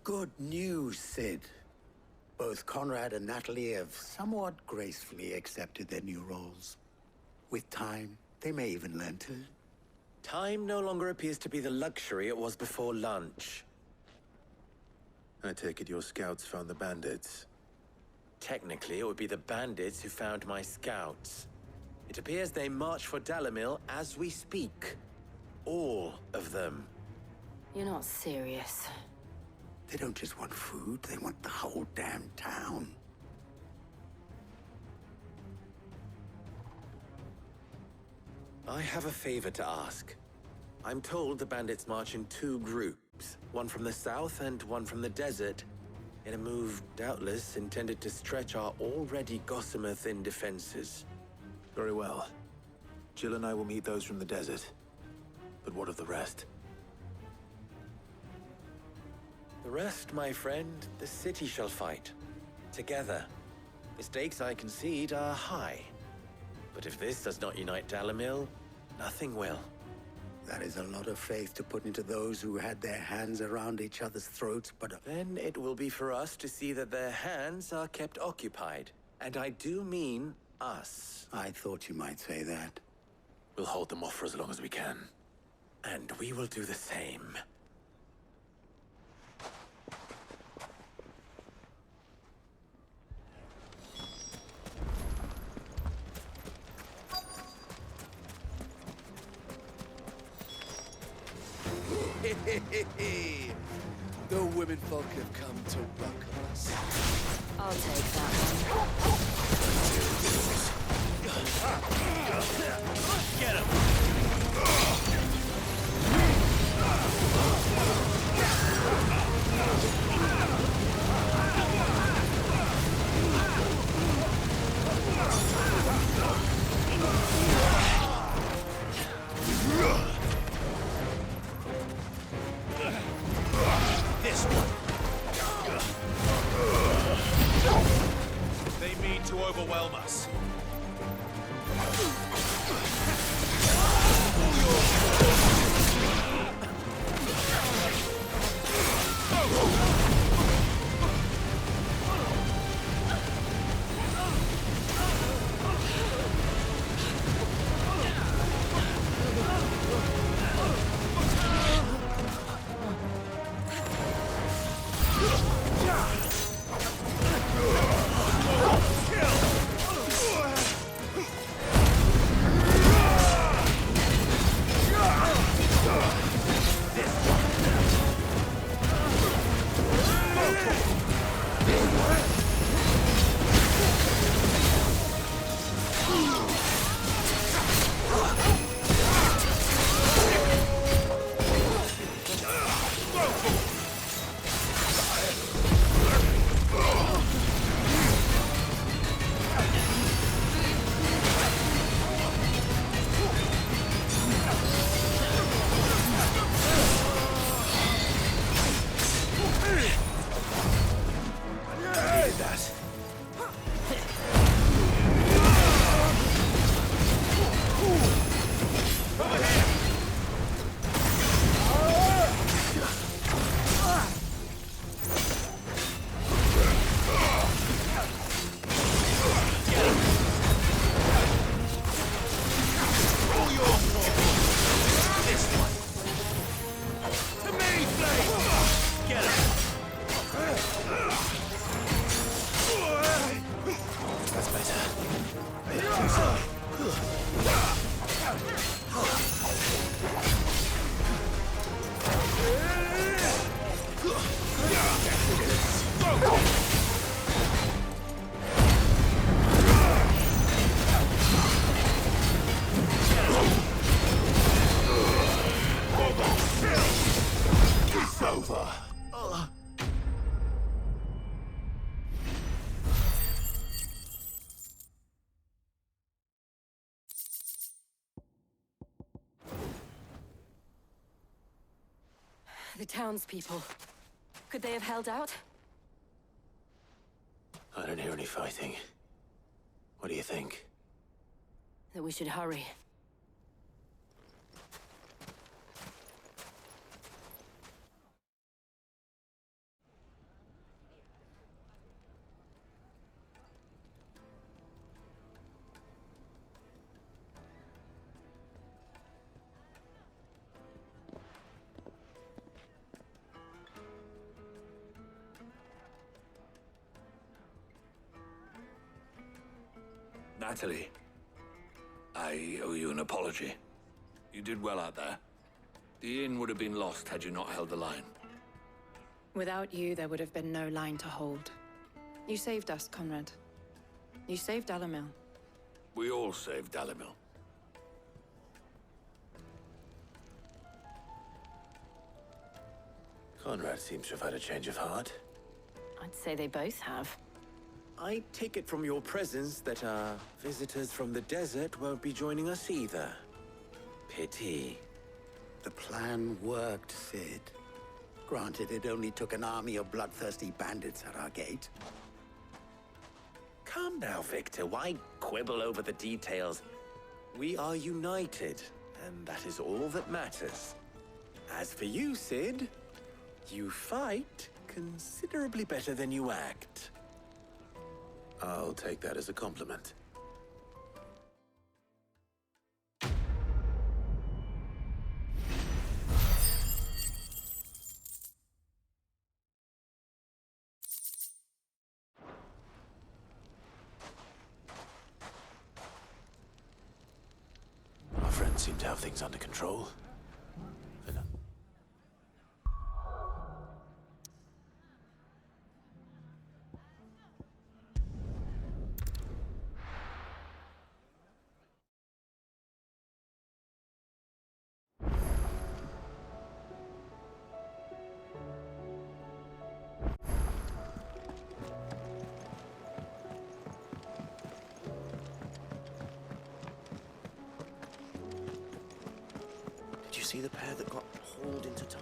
Good news, Sid. Both Conrad and Natalie have somewhat gracefully accepted their new roles. With time, they may even learn to... Time no longer appears to be the luxury it was before lunch. I take it your scouts found the bandits. Technically, it would be the bandits who found my scouts. It appears they march for Dalamil as we speak. All of them. You're not serious. They don't just want food, they want the whole damn town. I have a favor to ask. I'm told the bandits march in 2 groups, one from the south and one from the desert, in a move doubtless intended to stretch our already gossamer-thin defenses. Very well. Jill and I will meet those from the desert. But what of the rest? The rest, my friend, the city shall fight. Together. The stakes, I concede, are high. But if this does not unite Dalamil, nothing will. That is a lot of faith to put into those who had their hands around each other's throats, but... Then it will be for us to see that their hands are kept occupied. And I do mean us. I thought you might say that. We'll hold them off for as long as we can. And we will do the same. The women folk have come to welcome us. I'll take that one. Get him! This one. They mean to overwhelm us. The townspeople. Could they have held out? I don't hear any fighting. What do you think? That we should hurry. Natalie, I owe you an apology. You did well out there. The inn would have been lost had you not held the line. Without you, there would have been no line to hold. You saved us, Conrad. You saved Alamil. We all saved Alamil. Conrad seems to have had a change of heart. I'd say they both have. I take it from your presence that our visitors from the desert won't be joining us either. Pity. The plan worked, Sid. Granted, it only took an army of bloodthirsty bandits at our gate. Calm now, Victor. Why quibble over the details? We are united, and that is all that matters. As for you, Sid, you fight considerably better than you act. I'll take that as a compliment. Our friends seem to have things under control. Did you see the pair that got hauled into time?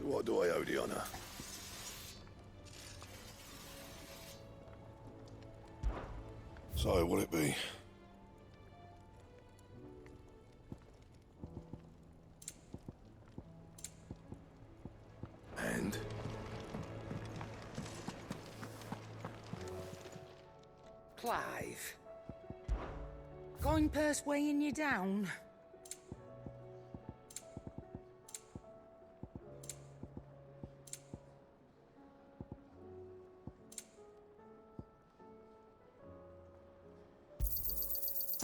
What do I owe the honor? So, will it be? And? Clive. Going purse weighing you down?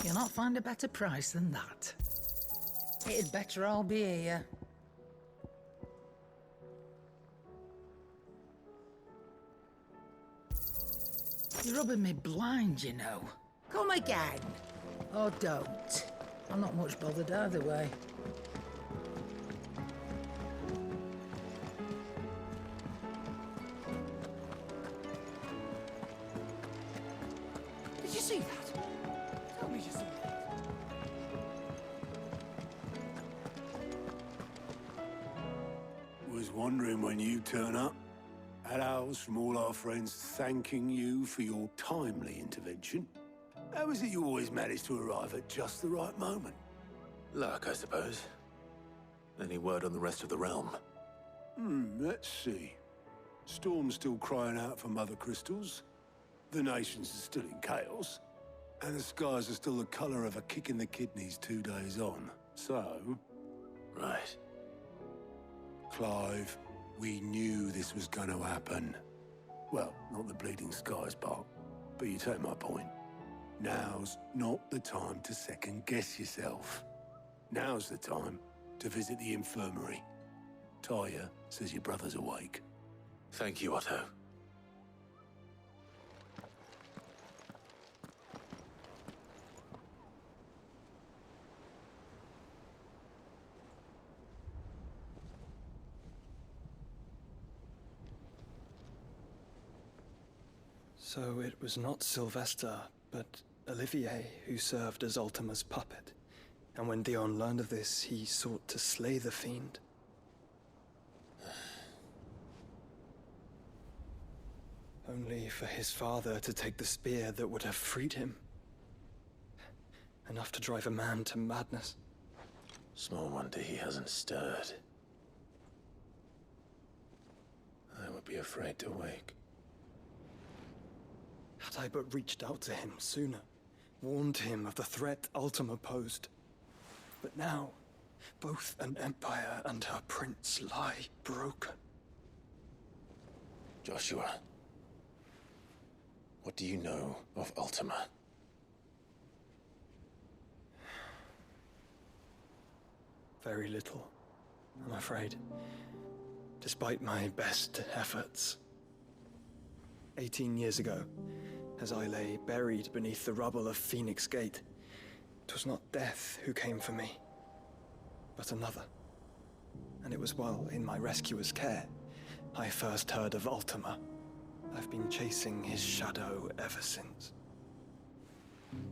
You'll not find a better price than that. It'd better all be here. You're rubbing me blind, you know. Come again. Or don't. I'm not much bothered either way. Did you see that? Tell me you saw that. Was wondering when you turn up. Had owls from all our friends thanking you for your timely intervention. How is it you always manage to arrive at just the right moment? Luck, I suppose. Any word on the rest of the realm? Let's see. Storm's still crying out for Mother Crystals. The nations are still in chaos. And the skies are still the color of a kick in the kidneys 2 days on. So... Right. Clive, we knew this was going to happen. Well, not the bleeding skies part, but you take my point. Now's not the time to second-guess yourself. Now's the time to visit the infirmary. Talia says your brother's awake. Thank you, Otto. So it was not Sylvester, but Olivier who served as Ultima's puppet. And when Dion learned of this, he sought to slay the fiend. Only for his father to take the spear that would have freed him. Enough to drive a man to madness. Small wonder he hasn't stirred. I would be afraid to wake. Had I but reached out to him sooner, warned him of the threat Ultima posed. But now, both an empire and her prince lie broken. Joshua, what do you know of Ultima? Very little, I'm afraid. Despite my best efforts. 18 years ago, as I lay buried beneath the rubble of Phoenix Gate, it was not death who came for me, but another. And it was while in my rescuer's care, I first heard of Ultima. I've been chasing his shadow ever since.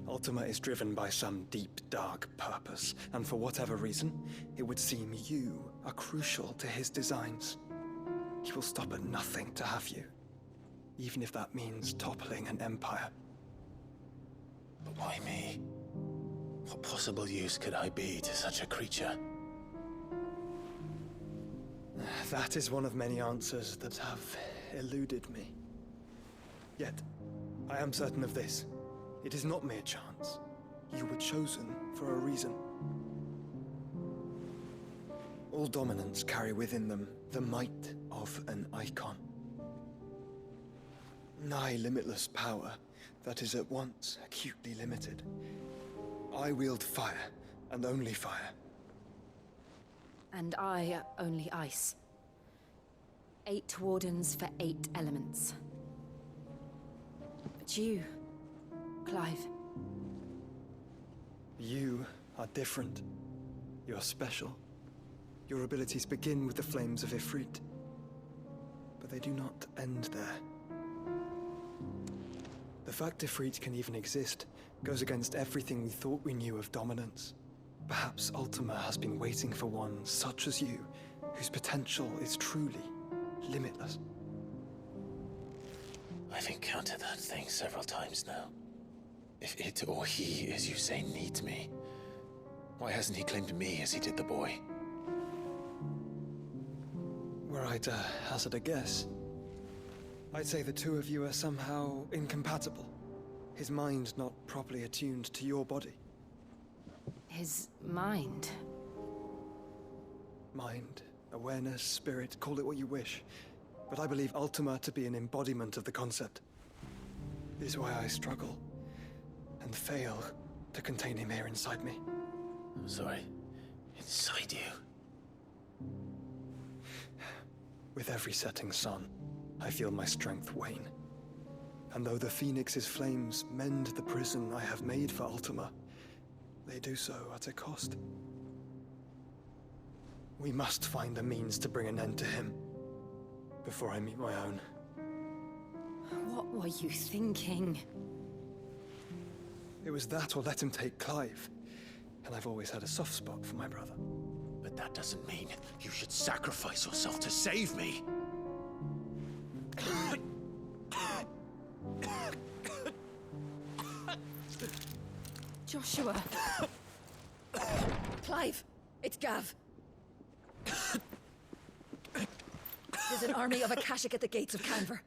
Ultima is driven by some deep, dark purpose, and for whatever reason, it would seem you are crucial to his designs. He will stop at nothing to have you, even if that means toppling an empire. But why me? What possible use could I be to such a creature? That is one of many answers that have eluded me. Yet, I am certain of this. It is not mere chance. You were chosen for a reason. All dominants carry within them the might of an icon. Nigh limitless power that is at once acutely limited. I wield fire, and only fire. And I only ice. 8 wardens for 8 elements. But you, Clive. You are different. You're special. Your abilities begin with the flames of Ifrit. But they do not end there. The fact Ifrit can even exist goes against everything we thought we knew of dominance. Perhaps Ultima has been waiting for one such as you, whose potential is truly limitless. I've encountered that thing several times now. If it or he, as you say, needs me, why hasn't he claimed me as he did the boy? Were I to hazard a guess, I'd say the two of you are somehow incompatible. His mind not properly attuned to your body. His mind? Mind, awareness, spirit, call it what you wish. But I believe Ultima to be an embodiment of the concept. This is why I struggle and fail to contain him here inside me. I'm sorry. Inside you? With every setting sun, I feel my strength wane. And though the Phoenix's flames mend the prison I have made for Ultima, they do so at a cost. We must find a means to bring an end to him before I meet my own. What were you thinking? It was that or let him take Clive. And I've always had a soft spot for my brother. But that doesn't mean you should sacrifice yourself to save me. Joshua. Clive, it's Gav. There's an army of Akashic at the gates of Canver.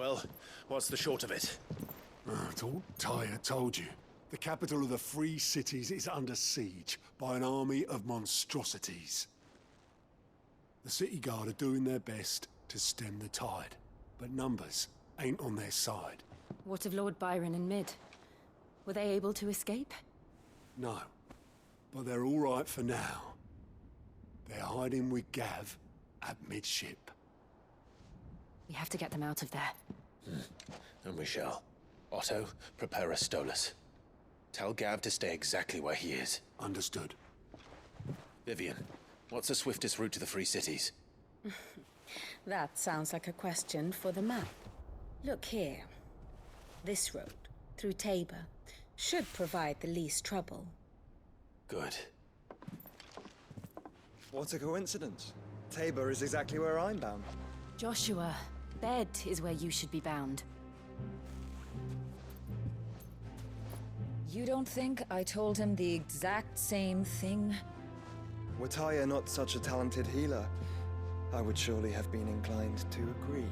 Well, what's the short of it? I thought Tyre told you. The capital of the Free Cities is under siege by an army of monstrosities. The city guard are doing their best to stem the tide, but numbers ain't on their side. What of Lord Byron and Mid? Were they able to escape? No, but they're all right for now. They're hiding with Gav at midship. We have to get them out of there. And we shall. Otto, prepare a Stolas. Tell Gav to stay exactly where he is. Understood. Vivian, what's the swiftest route to the Free Cities? That sounds like a question for the map. Look here. This road, through Tabor, should provide the least trouble. Good. What a coincidence. Tabor is exactly where I'm bound. Joshua, Bed is where you should be bound. You don't think I told him the exact same thing? Were Tyre not such a talented healer, I would surely have been inclined to agree.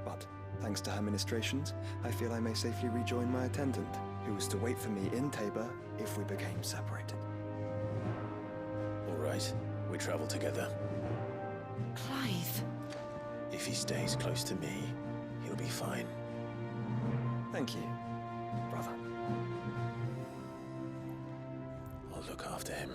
But, thanks to her ministrations, I feel I may safely rejoin my attendant, who was to wait for me in Tabor if we became separated. All right, we travel together. Clive. If he stays close to me, he'll be fine. Thank you, brother. I'll look after him.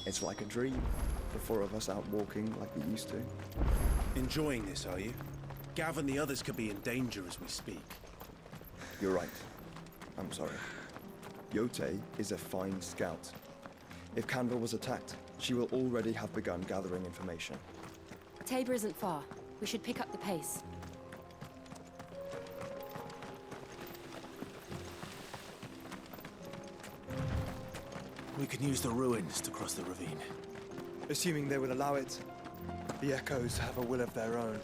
It's like a dream. The four of us out walking like we used to. Enjoying this, are you? Gav and the others could be in danger as we speak. You're right. I'm sorry. Jote is a fine scout. If Candle was attacked, she will already have begun gathering information. Tabor isn't far. We should pick up the pace. We can use the ruins to cross the ravine. Assuming they will allow it, the Echoes have a will of their own.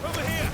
Over here!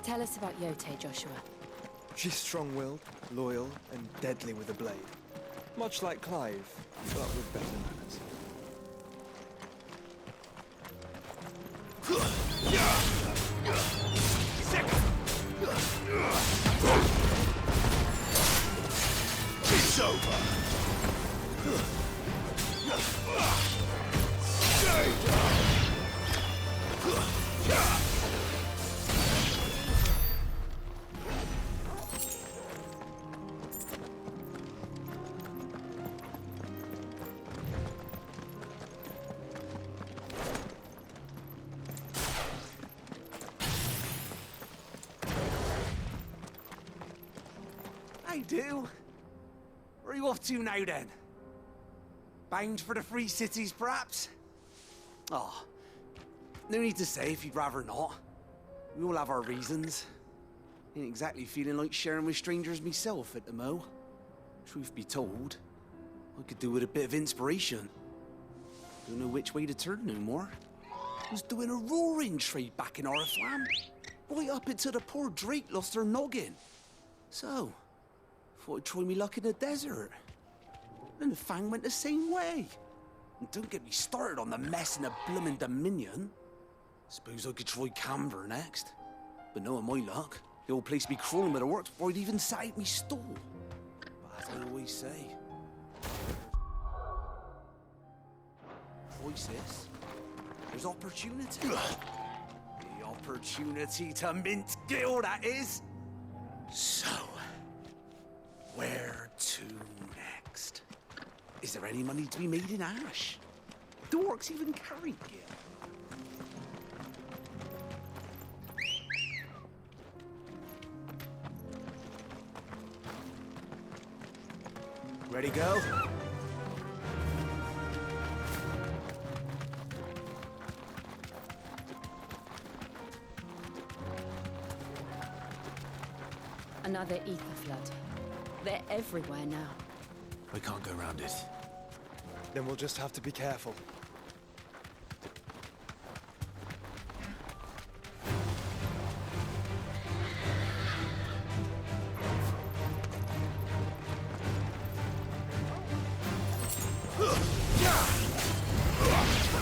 Tell us about Jote, Joshua. She's strong-willed, loyal, and deadly with a blade. Much like Clive, but with better manners. It's over. I do. Where are you off to now, then? Bound for the Free Cities, perhaps? Oh, no need to say if you'd rather not. We all have our reasons. Ain't exactly feeling like sharing with strangers myself at the mo. Truth be told, I could do with a bit of inspiration. Don't know which way to turn no more. Was doing a roaring trade back in Oriflam. Right up until the poor Drake lost her noggin. So, thought I'd try me luck in the desert. And the Fang went the same way. And don't get me started on the mess in the bloomin' Dominion. Suppose I could try Canver next. But knowing my luck, the old place be crawling with the works before I'd even sat out me stall. But as I always say... Voices, there's opportunity. The opportunity to mint Gil, that is. So, where to next? Is there any money to be made in Ash? Do orcs even carry Gil? Ready, go? Another ether flood. They're everywhere now. We can't go around it. Then we'll just have to be careful.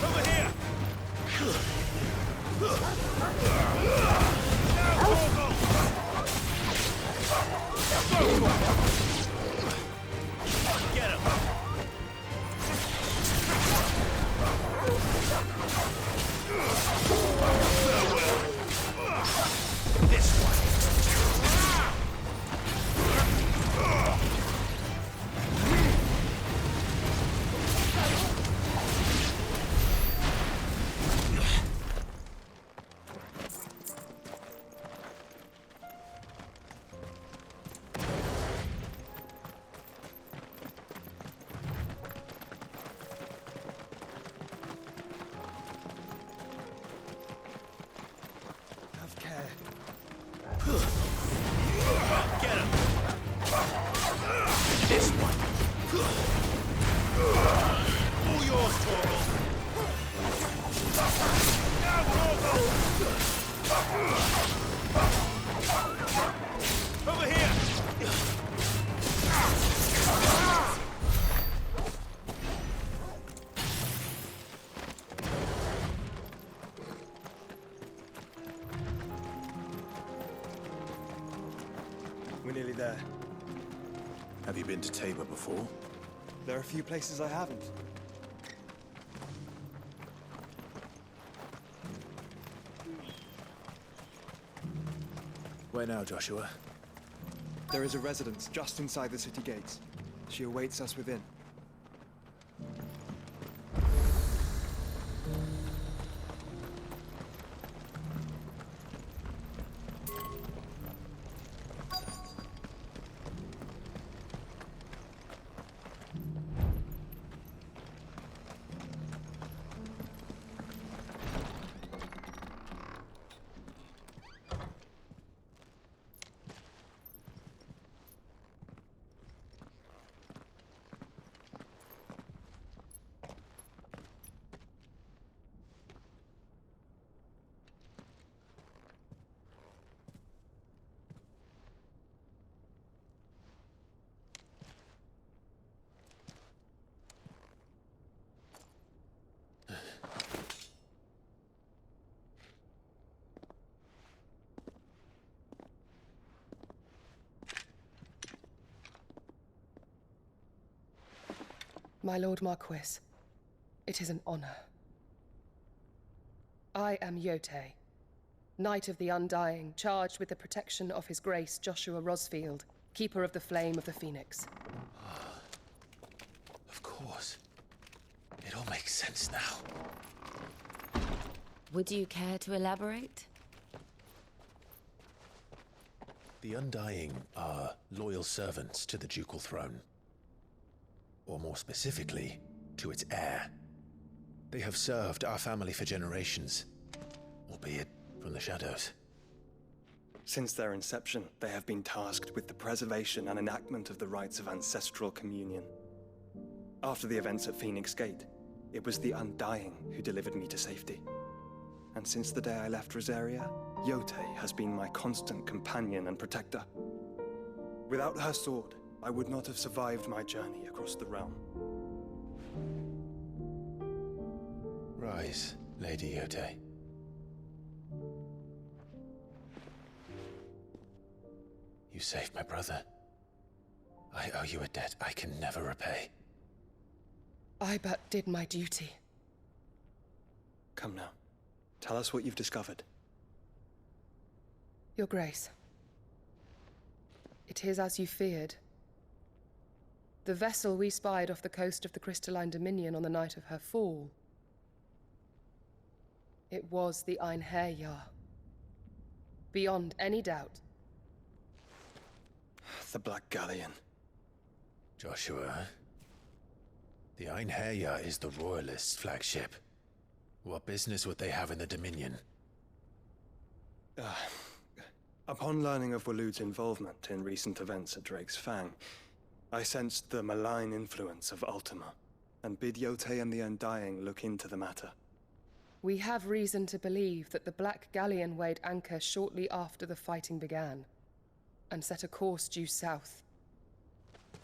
Over here! Get him! This one! Have care. Get him! This one! All yours, Torgal! Now, Torgal! Over here! We're nearly there. Have you been to Tabor before? There are a few places I haven't. Where now, Joshua? There is a residence just inside the city gates. She awaits us within. My Lord Marquis, it is an honor. I am Jote, Knight of the Undying, charged with the protection of His Grace Joshua Rosfield, Keeper of the Flame of the Phoenix. Of course. It all makes sense now. Would you care to elaborate? The Undying are loyal servants to the ducal throne. Or more specifically, to its heir. They have served our family for generations, albeit from the shadows. Since their inception, they have been tasked with the preservation and enactment of the rites of ancestral communion. After the events at Phoenix Gate, it was the Undying who delivered me to safety. And since the day I left Rosaria, Jote has been my constant companion and protector. Without her sword, I would not have survived my journey across the realm. Rise, Lady Jote. You saved my brother. I owe you a debt I can never repay. I but did my duty. Come now. Tell us what you've discovered. Your Grace. It is as you feared. The vessel we spied off the coast of the Crystalline Dominion on the night of her fall. It was the Einherjar. Beyond any doubt. The Black Galleon. Joshua, the Einherjar is the Royalists' flagship. What business would they have in the Dominion? Upon learning of Waloed's involvement in recent events at Drake's Fang, I sensed the malign influence of Ultima, and bid Jote and the Undying look into the matter. We have reason to believe that the Black Galleon weighed anchor shortly after the fighting began, and set a course due south.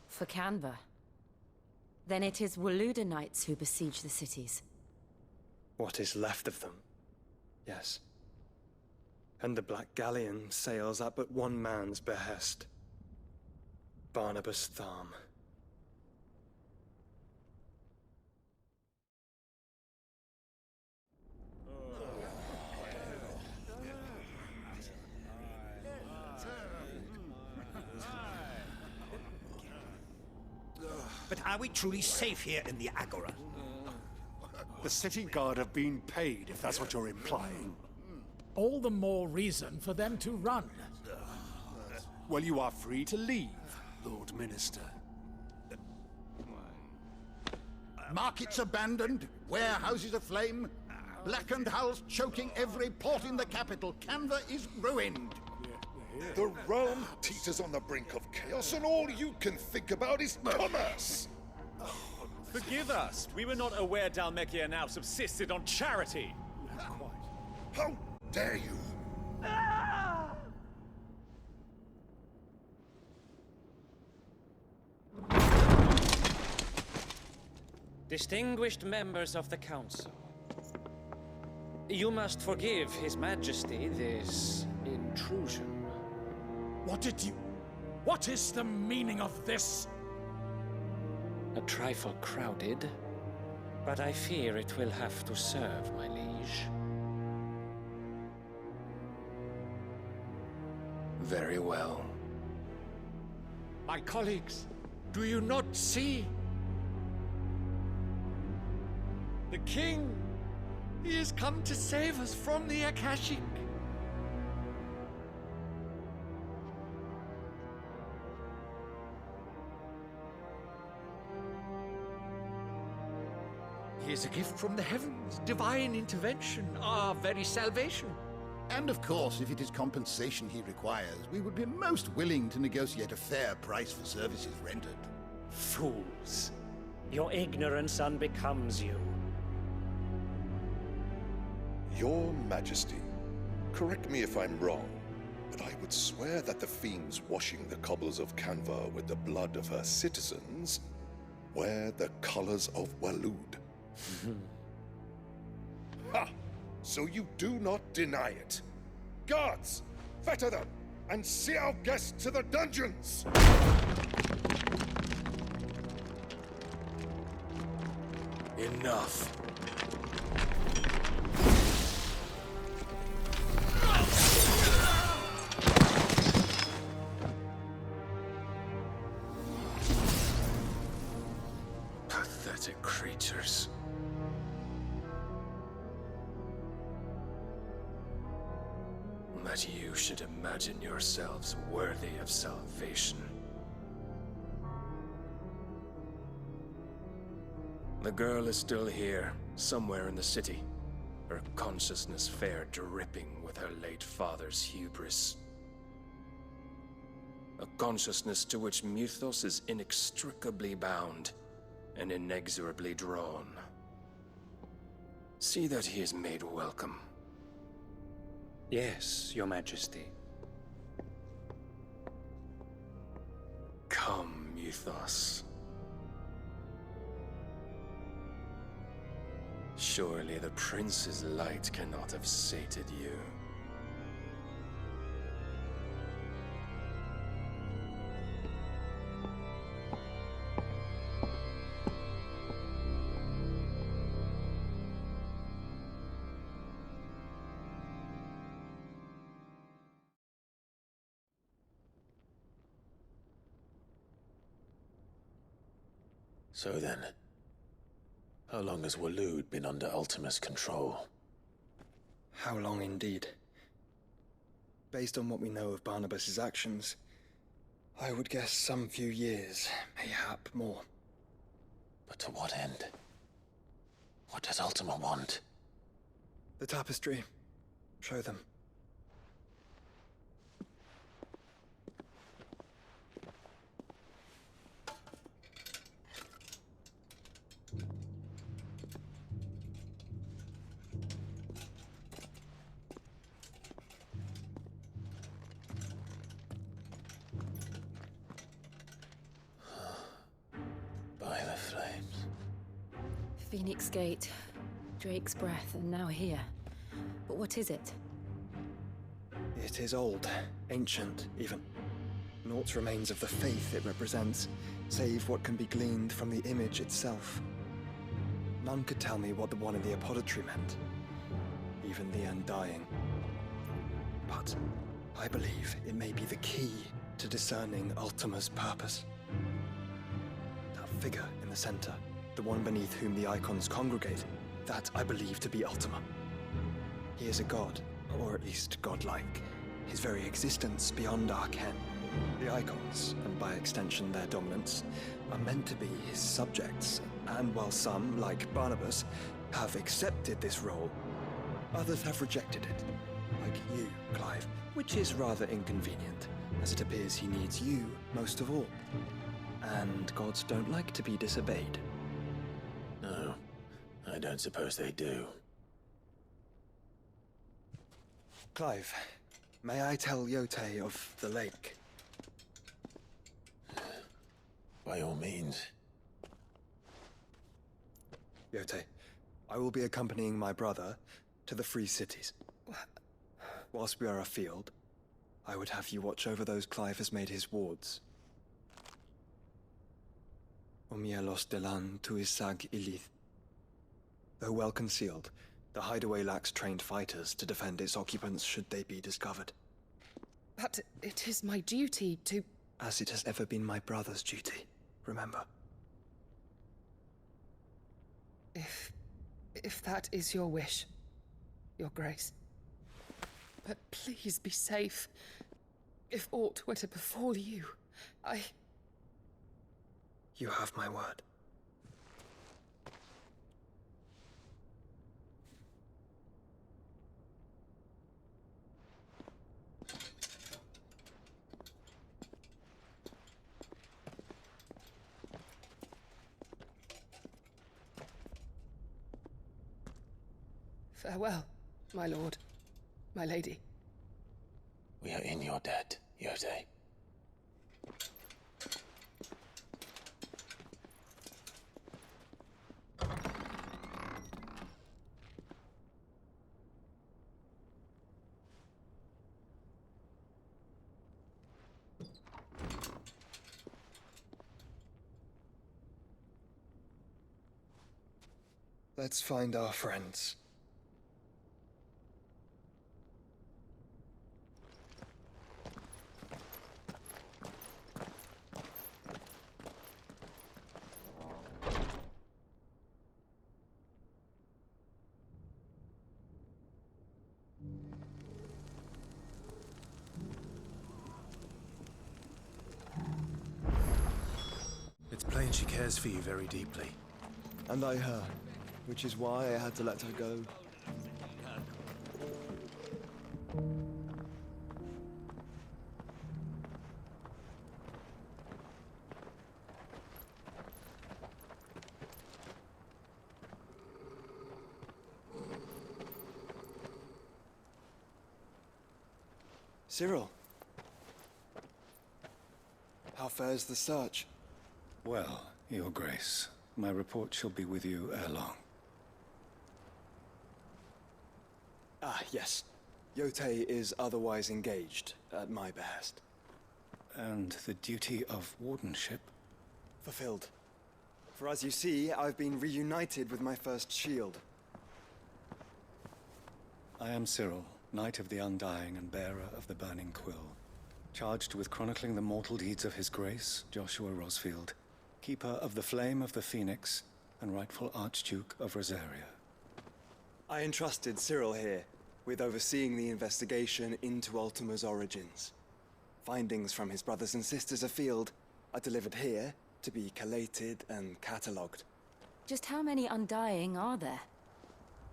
For Canva. Then it is Waloed Knights who besiege the cities. What is left of them? Yes. And the Black Galleon sails at but one man's behest. Barnabas Tharm. But are we truly safe here in the Agora? The city guard have been paid, if that's what you're implying. All the more reason for them to run. Well, you are free to leave, Lord Minister. Markets abandoned, warehouses aflame, blackened hulls choking every port in the capital. Canva is ruined. The realm teeters on the brink of chaos, and all you can think about is commerce! Forgive us. We were not aware Dhalmekia now subsisted on charity. How dare you! Distinguished members of the Council, you must forgive His Majesty this intrusion. What is the meaning of this? A trifle crowded, but I fear it will have to serve, my liege. Very well. My colleagues, do you not see? The King! He has come to save us from the Akashic! He is a gift from the heavens, divine intervention, our very salvation. And of course, if it is compensation he requires, we would be most willing to negotiate a fair price for services rendered. Fools. Your ignorance unbecomes you. Your Majesty, correct me if I'm wrong, but I would swear that the fiends washing the cobbles of Canva with the blood of her citizens wear the colors of Waloed. Ha! So you do not deny it. Guards, fetter them, and see our guests to the dungeons! Enough. Pathetic creatures. That you should imagine yourselves worthy of salvation. The girl is still here, somewhere in the city, her consciousness fair dripping with her late father's hubris. A consciousness to which Mythos is inextricably bound and inexorably drawn. See that he is made welcome. Yes, Your Majesty. Come, Mythos. Surely the prince's light cannot have sated you. So then, how long has Waloed been under Ultima's control? How long indeed? Based on what we know of Barnabas's actions, I would guess some few years, mayhap more. But to what end? What does Ultima want? The tapestry. Show them. By the flames. Phoenix Gate, Drake's Breath, and now here. But what is it? It is old, ancient, even. Naught remains of the faith it represents, save what can be gleaned from the image itself. None could tell me what the one in the apothecary meant, even the Undying. But I believe it may be the key to discerning Ultima's purpose. That figure in the center, the one beneath whom the icons congregate, that I believe to be Ultima. He is a god, or at least godlike, his very existence beyond our ken. The icons, and by extension their dominants, are meant to be his subjects, and while some, like Barnabas, have accepted this role, others have rejected it, like you, Clive, which is rather inconvenient, as it appears he needs you most of all. And gods don't like to be disobeyed. No, I don't suppose they do. Clive, may I tell Jote of the lake? By all means. Jote, I will be accompanying my brother to the Free Cities. Whilst we are afield, I would have you watch over those Clive has made his wards. Omielos delan tuisag ilith. Though well concealed, the hideaway lacks trained fighters to defend its occupants should they be discovered. But it is my duty to... As it has ever been my brother's duty, remember. If that is your wish, Your Grace. But please be safe. If aught were to befall you, You have my word. Farewell, my lord, my lady. We are in your debt, Jote. Let's find our friends. It's plain she cares for you very deeply. And I her, which is why I had to let her go. Cyril. How fares the search? Well, Your Grace, my report shall be with you ere long. Ah, yes. Jote is otherwise engaged, at my behest. And the duty of wardenship? Fulfilled. For as you see, I've been reunited with my first shield. I am Cyril, Knight of the Undying and bearer of the Burning Quill, charged with chronicling the mortal deeds of His Grace, Joshua Rosfield, Keeper of the Flame of the Phoenix, and rightful Archduke of Rosaria. I entrusted Cyril here with overseeing the investigation into Ultima's origins. Findings from his brothers and sisters afield are delivered here to be collated and catalogued. Just how many Undying are there?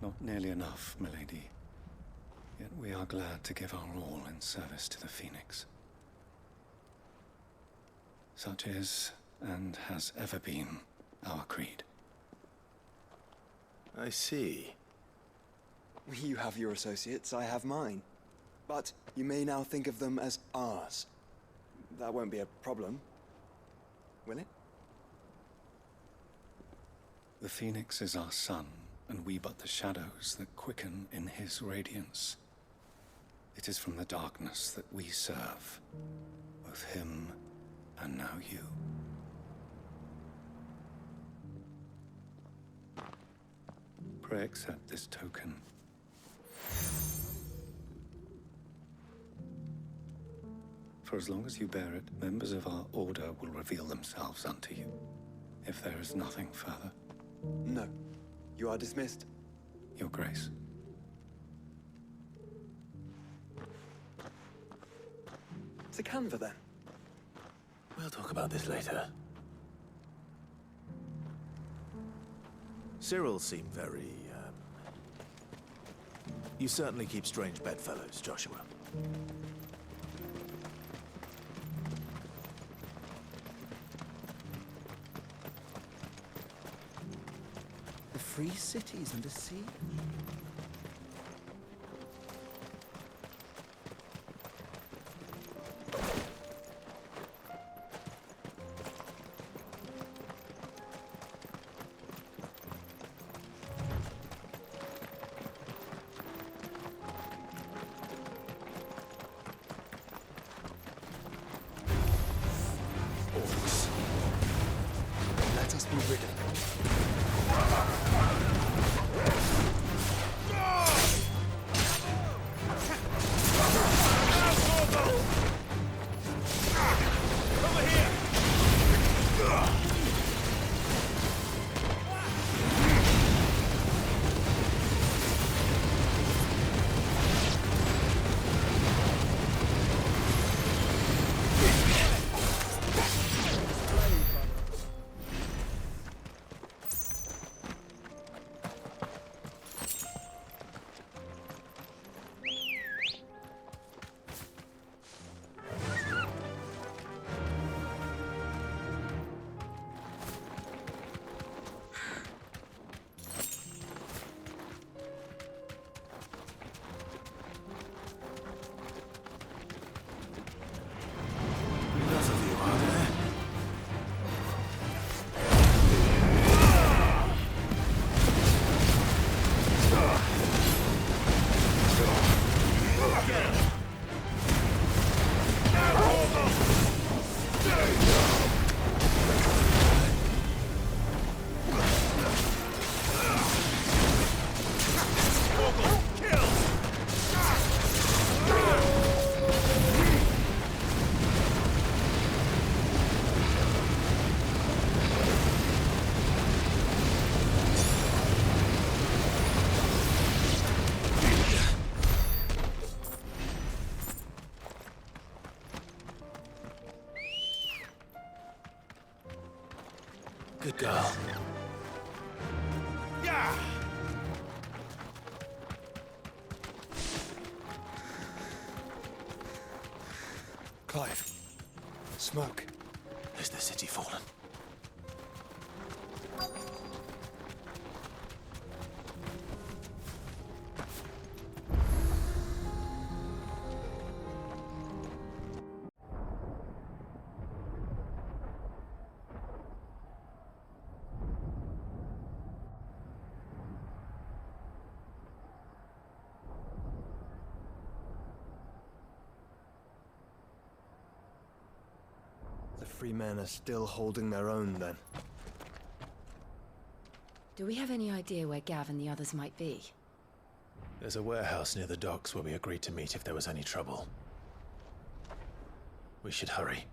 Not nearly enough, milady. Yet we are glad to give our all in service to the Phoenix. Such is, and has ever been, our creed. I see. You have your associates, I have mine. But you may now think of them as ours. That won't be a problem, will it? The Phoenix is our sun, and we but the shadows that quicken in his radiance. It is from the darkness that we serve, both him and now you. Pray accept this token. For as long as you bear it, members of our order will reveal themselves unto you, if there is nothing further. No. You are dismissed. Your Grace. To Canva, then. We'll talk about this later. Cyril seemed very, You certainly keep strange bedfellows, Joshua. The free cities under siege. Let us be rid of them. Good girl. Yeah! Clive. Smoke. Is the city fallen? The free men are still holding their own, then. Do we have any idea where Gav and the others might be? There's a warehouse near the docks where we agreed to meet if there was any trouble. We should hurry.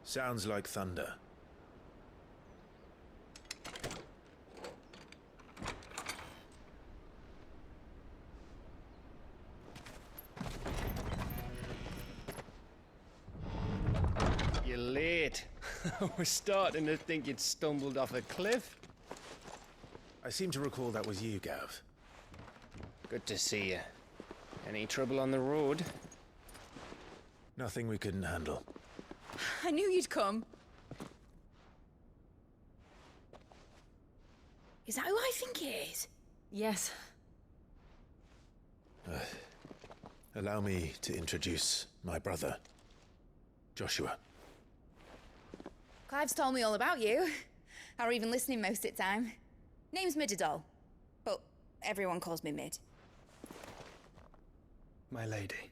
Sounds like thunder. You're late. I was starting to think you'd stumbled off a cliff. I seem to recall that was you, Gav. Good to see you. Any trouble on the road? Nothing we couldn't handle. I knew you'd come. Is that who I think it is? Yes. Allow me to introduce my brother, Joshua. Clive's told me all about you. Or even listening most of the time. Name's Midadol, but everyone calls me Mid. My lady.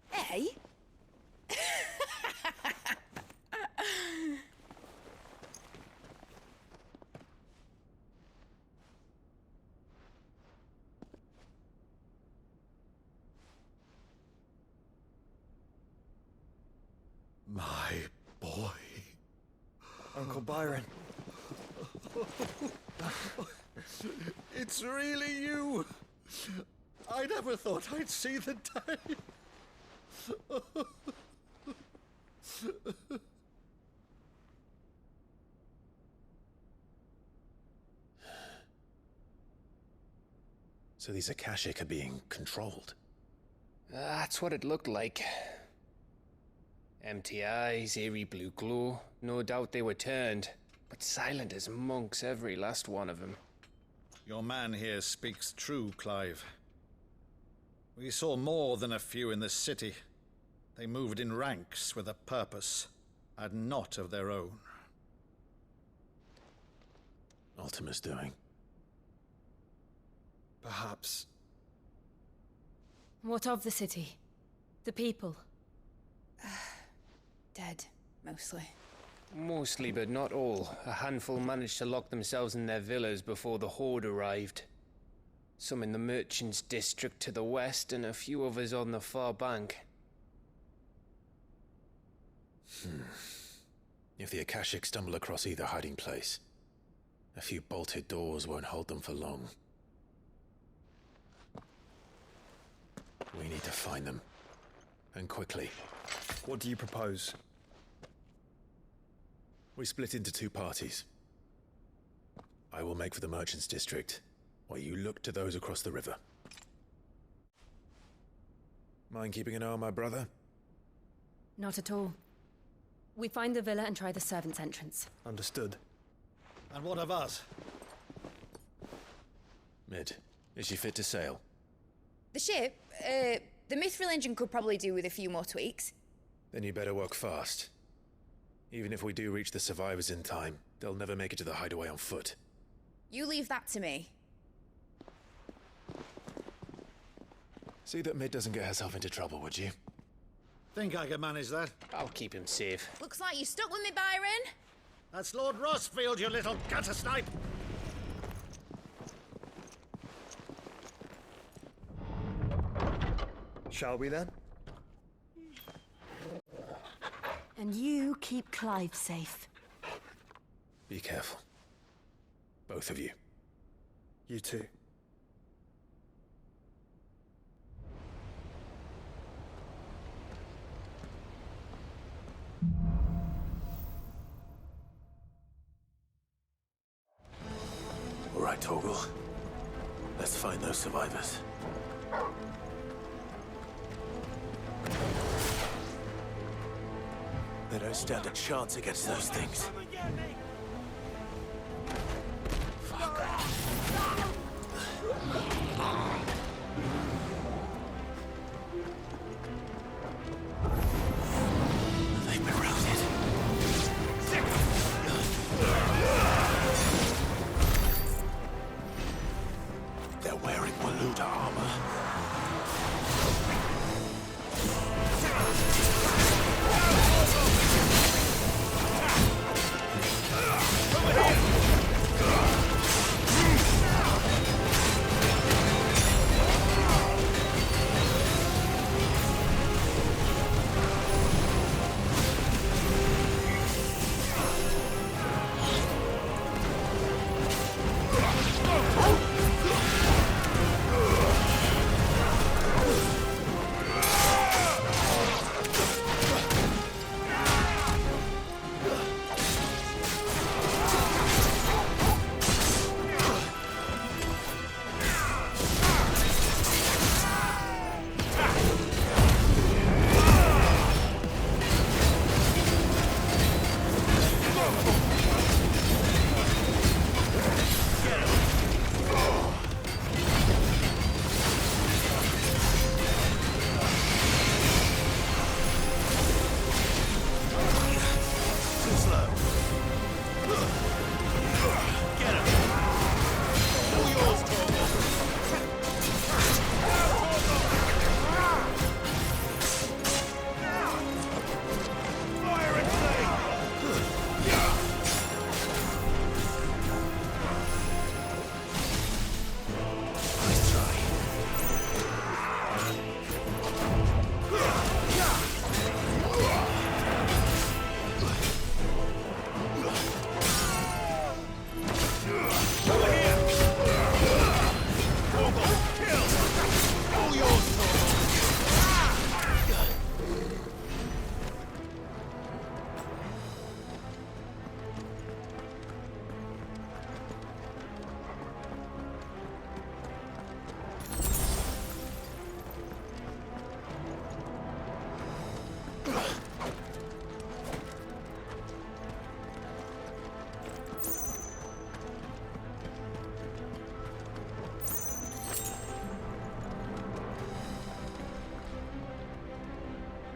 Hey? My boy. Uncle Byron. It's really you. I never thought I'd see the day. So these Akashic are being controlled? That's what it looked like. Empty eyes, eerie blue glow. No doubt they were turned, but silent as monks, every last one of them. Your man here speaks true, Clive. We saw more than a few in the city. They moved in ranks with a purpose, and not of their own. Ultima's doing. Perhaps. What of the city? The people? Dead, mostly. Mostly, but not all. A handful managed to lock themselves in their villas before the Horde arrived. Some in the merchants' district to the west, and a few others on the far bank. If the Akashic stumble across either hiding place, a few bolted doors won't hold them for long. We need to find them. And quickly. What do you propose? We split into two parties. I will make for the merchants' district, while you look to those across the river. Mind keeping an eye on my brother? Not at all. We find the villa and try the servants' entrance. Understood. And what of us? Mid, is she fit to sail? The ship? The Mithril engine could probably do with a few more tweaks. Then you better work fast. Even if we do reach the survivors in time, they'll never make it to the hideaway on foot. You leave that to me. See that Mid doesn't get herself into trouble, would you? Think I can manage that? I'll keep him safe. Looks like you stuck with me, Byron. That's Lord Rossfield, you little gutter snipe! Shall we then? And you keep Clive safe. Be careful. Both of you. You too. All right, Torgal. Let's find those survivors. They don't stand a chance against those things. They've been routed. They're wearing Waluda armor.